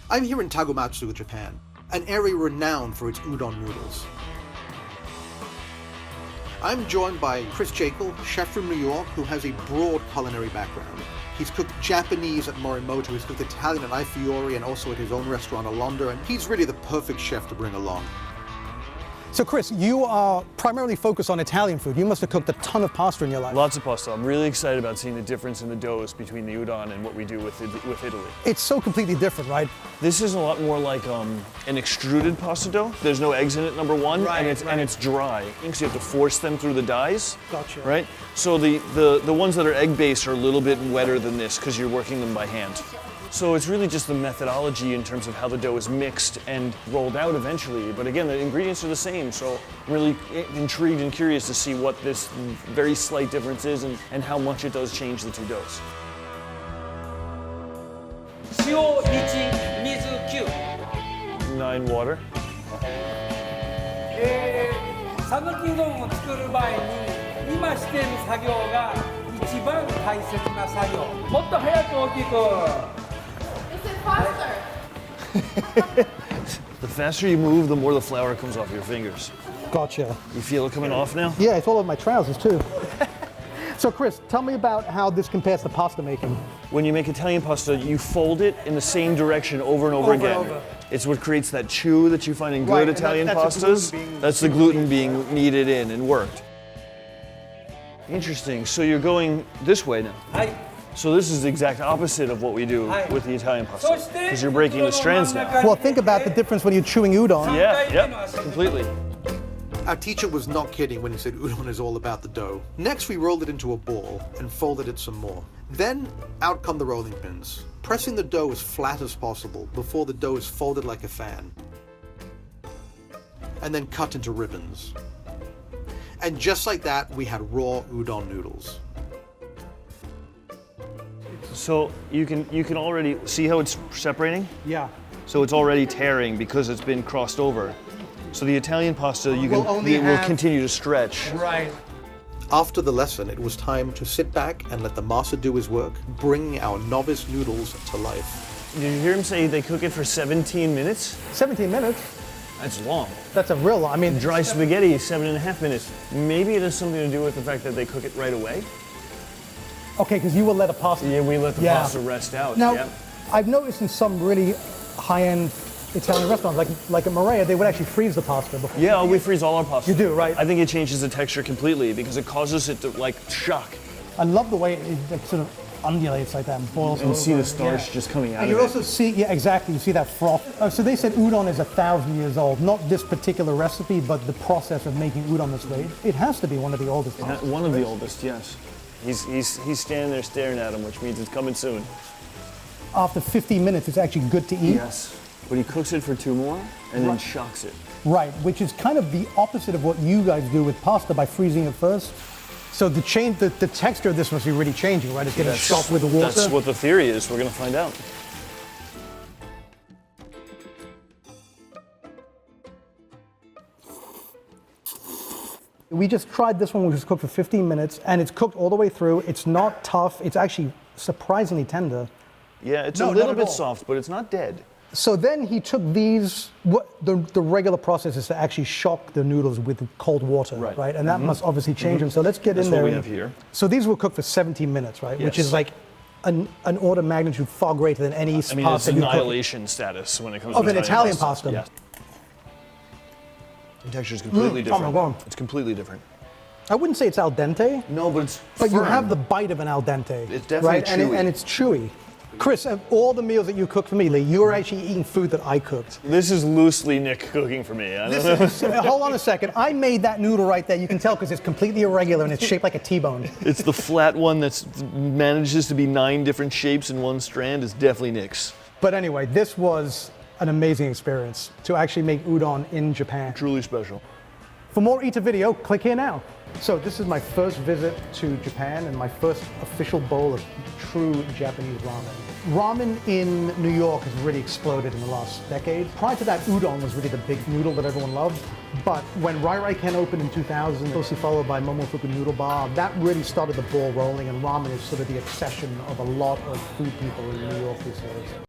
I'm here in Tagumatsu, Japan, an area renowned for its udon noodles. I'm joined by Chris Jaeckle, chef from New York, who has a broad culinary background. He's cooked Japanese at Morimoto, he's cooked Italian at Fiore, and also at his own restaurant, Alonda, and he's really the perfect chef to bring along. So Chris, you are primarily focused on Italian food. You must have cooked a ton of pasta in your life. Lots of pasta. I'm really excited about seeing the difference in the doughs between the udon and what we do with Italy. It's so completely different, right? This is a lot more like an extruded pasta dough. There's no eggs in it, number one, Right, and it's dry. So you have to force them through the dyes. Gotcha. Right? So the ones that are egg-based are a little bit wetter than this because you're working them by hand. So it's really just the methodology in terms of how the dough is mixed and rolled out eventually. But again, the ingredients are the same, so I'm really intrigued and curious to see what this very slight difference is and how much it does change the two doughs. 塩1、水9。 9 water. 讃岐うどんを作る前に今している作業が一番大切な作業。もっと早く大きく。 The faster you move, the more the flour comes off your fingers. Gotcha. You feel it coming off now? Yeah, it's all over my trousers too. So Chris, tell me about how this compares to pasta making. When you make Italian pasta, you fold it in the same direction over and over again. It's what creates that chew that you find in good Italian pastas. That's the gluten being kneaded in and worked. Interesting. So you're going this way now. はい。 So this is the exact opposite of what we do with the Italian pasta, because you're breaking the strands now. Well, think about the difference when you're chewing udon. Yeah, completely. Our teacher was not kidding when he said udon is all about the dough. Next, we rolled it into a ball and folded it some more. Then, out come the rolling pins, pressing the dough as flat as possible before the dough is folded like a fan, and then cut into ribbons. And just like that, we had raw udon noodles. So you can already see how it's separating? Yeah. So it's already tearing because it's been crossed over. So the Italian pasta will continue to stretch. Right. After the lesson, it was time to sit back and let the master do his work, bringing our novice noodles to life. Did you hear him say they cook it for 17 minutes? 17 minutes? That's long. That's a real long. I mean, Dry spaghetti is 7.5 minutes. Maybe it has something to do with the fact that they cook it right away. okay, because you will let a pasta. Yeah, we let the pasta rest out. Now, yeah. I've noticed in some really high-end Italian restaurants, like at Maria, they would actually freeze the pasta before. Yeah, we freeze all our pasta. You do, right? I think it changes the texture completely because it causes it to like shock. I love the way it like, sort of undulates like that and boils. And see the starch just coming out and of you it. also see, yeah, exactly, you see that froth. So they said udon is 1,000 years old. Not this particular recipe, but the process of making udon this way. It has to be one of the oldest. One of the oldest, yes. He's standing there staring at him, which means it's coming soon. After 15 minutes, it's actually good to eat. Yes. But he cooks it for 2 more and then shocks it. Right, which is kind of the opposite of what you guys do with pasta by freezing it first. So the texture of this must be really changing, right? It's getting shocked with the water. That's what the theory is. We're going to find out. We just tried this one, which was cooked for 15 minutes, and it's cooked all the way through. It's not tough. It's actually surprisingly tender. Yeah, it's a little bit soft, but it's not dead. So then he took these, the regular process is to actually shock the noodles with cold water, right? And that must obviously change them. So let's get in there. That's what we have here. So these were cooked for 17 minutes, right? Which is like an order of magnitude far greater than any I mean, pasta it's you cook. annihilation status when it comes to Of an Italian pasta. Yeah. The texture is completely different. Oh my God. It's completely different. I wouldn't say it's al dente. No, but it's But you firm. have the bite of an al dente. It's definitely right? chewy. And it's chewy. Chris, of all the meals that you cooked for me, Lee, you were actually eating food that I cooked. This is loosely Nick cooking for me. Hold on a second. I made that noodle right there. You can tell because it's completely irregular and it's shaped like a T-bone. It's the flat one that manages to be 9 different shapes in one strand. It's definitely Nick's. But anyway, this was an amazing experience to actually make udon in Japan. Truly special. For more Eat a Video, click here now. So this is my first visit to Japan and my first official bowl of true Japanese ramen. Ramen in New York has really exploded in the last decade. Prior to that, udon was really the big noodle that everyone loved. But when Rai Rai Ken opened in 2000, closely followed by Momofuku Noodle Bar, that really started the ball rolling, and ramen is sort of the obsession of a lot of food people in New York these days.